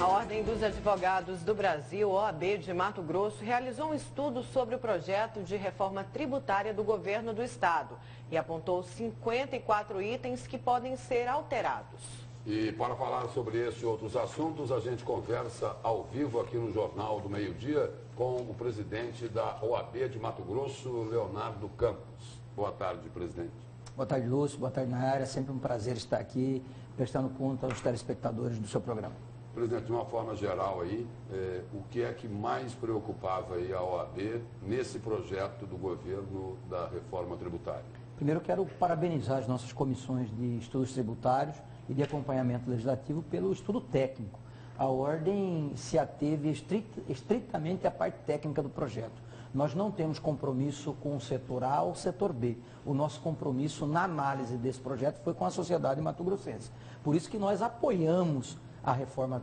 A Ordem dos Advogados do Brasil, OAB de Mato Grosso, realizou um estudo sobre o projeto de reforma tributária do governo do estado e apontou 54 itens que podem ser alterados. E para falar sobre esse e outros assuntos, a gente conversa ao vivo aqui no Jornal do Meio-Dia com o presidente da OAB de Mato Grosso, Leonardo Campos. Boa tarde, presidente. Boa tarde, Lúcio. Boa tarde, Nayara. É sempre um prazer estar aqui prestando conta aos telespectadores do seu programa. Presidente, de uma forma geral aí, o que é que mais preocupava aí a OAB nesse projeto do governo da reforma tributária? Primeiro, eu quero parabenizar as nossas comissões de estudos tributários e de acompanhamento legislativo pelo estudo técnico. A Ordem se ateve estritamente à parte técnica do projeto. Nós não temos compromisso com o setor A ou o setor B. O nosso compromisso na análise desse projeto foi com a sociedade mato-grossense. Por isso que nós apoiamos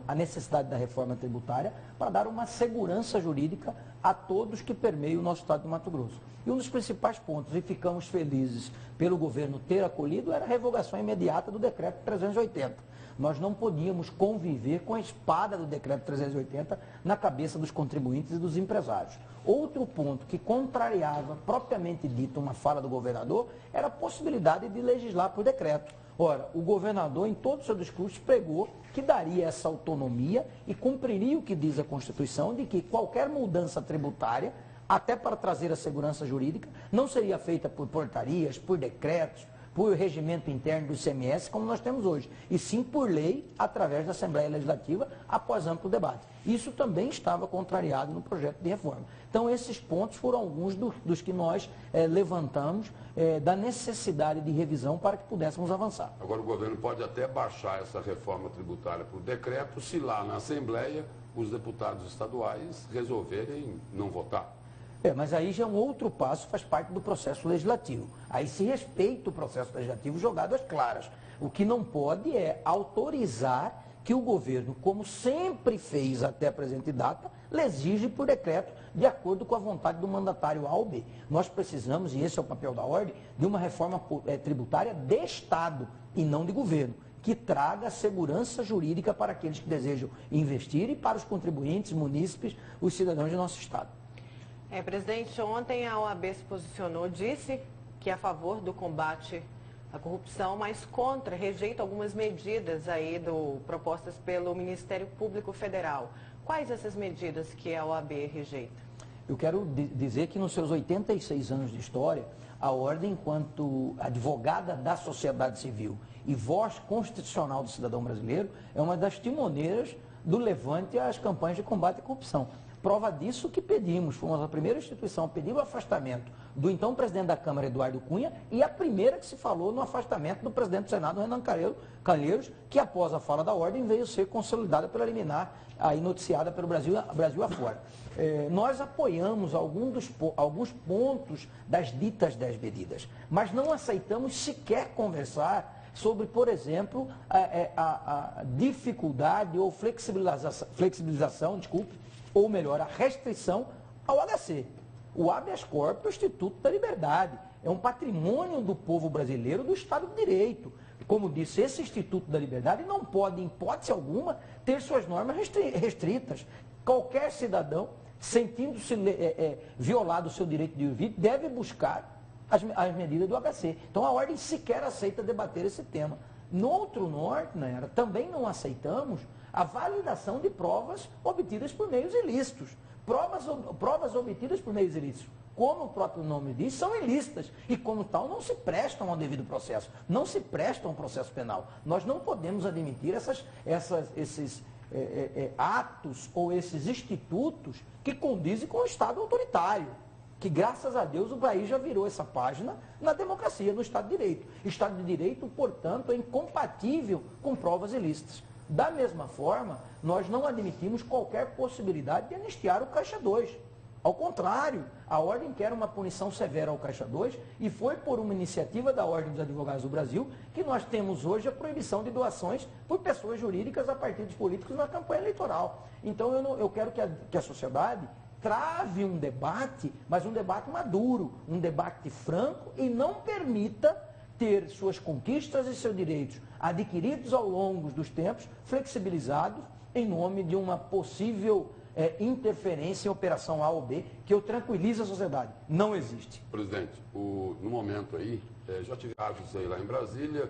a necessidade da reforma tributária para dar uma segurança jurídica a todos que permeiam o nosso estado de Mato Grosso. E um dos principais pontos, e ficamos felizes pelo governo ter acolhido, era a revogação imediata do decreto 380. Nós não podíamos conviver com a espada do decreto 380 na cabeça dos contribuintes e dos empresários. Outro ponto que contrariava, propriamente dito, uma fala do governador, era a possibilidade de legislar por decreto. Ora, o governador, em todo o seu discurso, pregou que daria essa autonomia e cumpriria o que diz a Constituição, de que qualquer mudança tributária, até para trazer a segurança jurídica, não seria feita por portarias, por decretos, por regimento interno do ICMS, como nós temos hoje, e sim por lei, através da Assembleia Legislativa, após amplo debate. Isso também estava contrariado no projeto de reforma. Então, esses pontos foram alguns dos que nós levantamos da necessidade de revisão para que pudéssemos avançar. Agora, o governo pode até baixar essa reforma tributária por decreto, se lá na Assembleia os deputados estaduais resolverem não votar. Mas aí já é um outro passo, faz parte do processo legislativo. Aí se respeita o processo legislativo jogado às claras. O que não pode é autorizar que o governo, como sempre fez até a presente data, legisle por decreto, de acordo com a vontade do mandatário A ou B. Nós precisamos, e esse é o papel da Ordem, de uma reforma tributária de Estado e não de governo, que traga segurança jurídica para aqueles que desejam investir e para os contribuintes, munícipes, os cidadãos de nosso Estado. Presidente, ontem a OAB se posicionou, disse que é a favor do combate à corrupção, mas rejeita algumas medidas aí propostas pelo Ministério Público Federal. Quais essas medidas que a OAB rejeita? Eu quero dizer que nos seus 86 anos de história, a Ordem, enquanto advogada da sociedade civil e voz constitucional do cidadão brasileiro, é uma das timoneiras do levante às campanhas de combate à corrupção. Prova disso que pedimos, fomos a primeira instituição a pedir o afastamento do então presidente da Câmara, Eduardo Cunha, e a primeira que se falou no afastamento do presidente do Senado, Renan Calheiros, que após a fala da Ordem veio ser consolidada pela liminar, aí noticiada pelo Brasil afora. Nós apoiamos alguns pontos das ditas 10 medidas, mas não aceitamos sequer conversar sobre, por exemplo, a dificuldade ou flexibilização, ou melhor, a restrição ao HC. O habeas corpus é o Instituto da Liberdade, é um patrimônio do povo brasileiro, do Estado de Direito. Como disse, esse Instituto da Liberdade não pode, em hipótese alguma, ter suas normas restritas. Qualquer cidadão, sentindo-se violado o seu direito de ir, deve buscar as medidas do HC. Então a Ordem sequer aceita debater esse tema. No outro norte, também não aceitamos a validação de provas obtidas por meios ilícitos. Provas obtidas por meios ilícitos, como o próprio nome diz, são ilícitas e, como tal, não se prestam ao devido processo, não se prestam ao processo penal. Nós não podemos admitir esses atos ou esses institutos que condizem com o Estado autoritário, que, graças a Deus, o país já virou essa página na democracia, no Estado de Direito. Estado de Direito, portanto, é incompatível com provas ilícitas. Da mesma forma, nós não admitimos qualquer possibilidade de anistiar o Caixa 2. Ao contrário, a Ordem quer uma punição severa ao Caixa 2 e foi por uma iniciativa da Ordem dos Advogados do Brasil que nós temos hoje a proibição de doações por pessoas jurídicas a partidos políticos na campanha eleitoral. Então eu quero que a sociedade trave um debate, mas um debate maduro, um debate franco e não permita ter suas conquistas e seus direitos adquiridos ao longo dos tempos, flexibilizados em nome de uma possível interferência em operação A ou B, que eu tranquilize a sociedade. Não existe. Presidente, no momento aí, já tive casos aí lá em Brasília,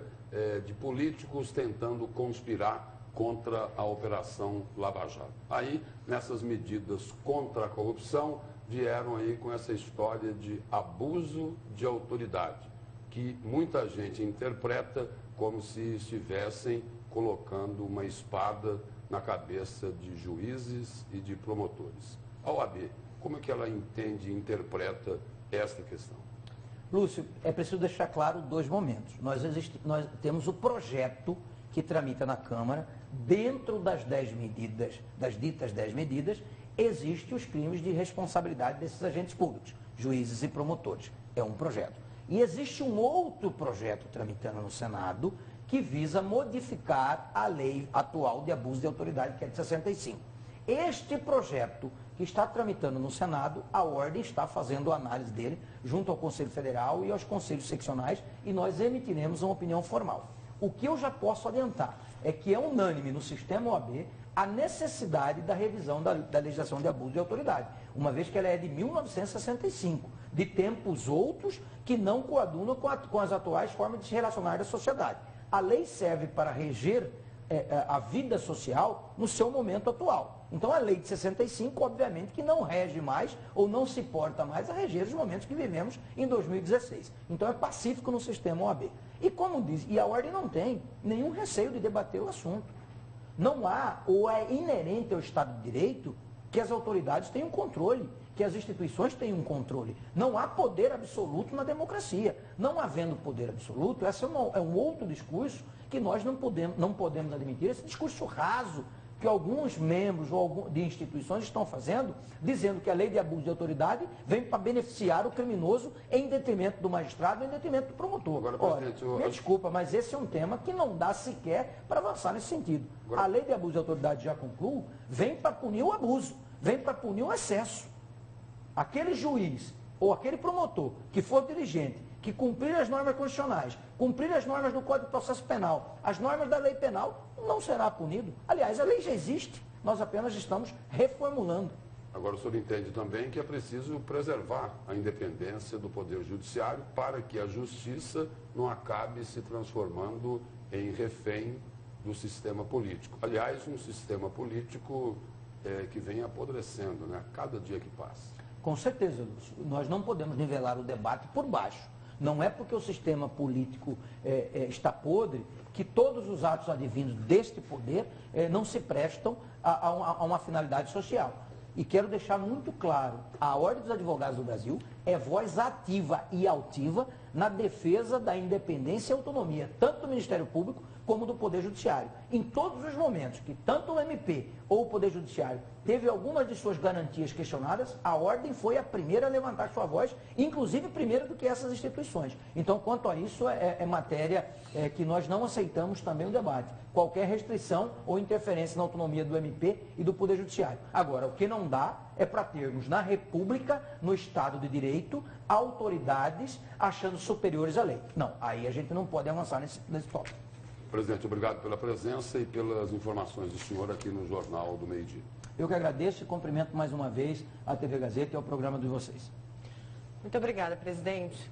de políticos tentando conspirar contra a Operação Lava Jato. Aí, nessas medidas contra a corrupção, vieram aí com essa história de abuso de autoridade, que muita gente interpreta como se estivessem colocando uma espada na cabeça de juízes e de promotores. A OAB, como é que ela entende e interpreta esta questão? Lúcio, é preciso deixar claro dois momentos. Nós temos o projeto que tramita na Câmara, dentro das 10 medidas, das ditas 10 medidas, existem os crimes de responsabilidade desses agentes públicos, juízes e promotores. É um projeto. E existe um outro projeto tramitando no Senado que visa modificar a lei atual de abuso de autoridade, que é de 65. Este projeto que está tramitando no Senado, a Ordem está fazendo a análise dele junto ao Conselho Federal e aos Conselhos Seccionais e nós emitiremos uma opinião formal. O que eu já posso adiantar é que é unânime no sistema OAB a necessidade da revisão da legislação de abuso de autoridade, uma vez que ela é de 1965, de tempos outros que não coadunam com as atuais formas de se relacionar da sociedade. A lei serve para reger a vida social no seu momento atual. Então, a lei de 65, obviamente, que não rege mais ou não se porta mais a reger os momentos que vivemos em 2016. Então, é pacífico no sistema OAB. E como diz, e a Ordem não tem nenhum receio de debater o assunto. Não há, ou é inerente ao Estado de Direito, que as autoridades tenham controle, que as instituições tenham um controle. Não há poder absoluto na democracia. Não havendo poder absoluto, esse é um outro discurso que nós não podemos admitir, esse discurso raso que alguns membros de instituições estão fazendo, dizendo que a lei de abuso de autoridade vem para beneficiar o criminoso em detrimento do magistrado, em detrimento do promotor. Agora, presidente, me desculpa, mas esse é um tema que não dá sequer para avançar nesse sentido. A lei de abuso de autoridade, já concluo, vem para punir o abuso, vem para punir o excesso. Aquele juiz ou aquele promotor que for dirigente, que cumprir as normas constitucionais, cumprir as normas do Código de Processo Penal, as normas da lei penal, não será punido. Aliás, a lei já existe, nós apenas estamos reformulando. Agora, o senhor entende também que é preciso preservar a independência do Poder Judiciário para que a Justiça não acabe se transformando em refém do sistema político. Aliás, um sistema político que vem apodrecendo, né, a cada dia que passa. Com certeza, Lúcio. Nós não podemos nivelar o debate por baixo. Não é porque o sistema político está podre que todos os atos advindos deste poder não se prestam a uma finalidade social. E quero deixar muito claro, a Ordem dos Advogados do Brasil é voz ativa e altiva na defesa da independência e autonomia, tanto do Ministério Público como do Poder Judiciário. Em todos os momentos que tanto o MP ou o Poder Judiciário teve algumas de suas garantias questionadas, a Ordem foi a primeira a levantar sua voz, inclusive primeiro do que essas instituições. Então, quanto a isso, é matéria que nós não aceitamos também o debate. Qualquer restrição ou interferência na autonomia do MP e do Poder Judiciário. Agora, o que não dá é para termos na República, no Estado de Direito, autoridades achando superiores à lei. Não, aí a gente não pode avançar nesse tópico. Presidente, obrigado pela presença e pelas informações do senhor aqui no Jornal do Meio-Dia. Eu que agradeço e cumprimento mais uma vez a TV Gazeta e ao programa de vocês. Muito obrigada, presidente.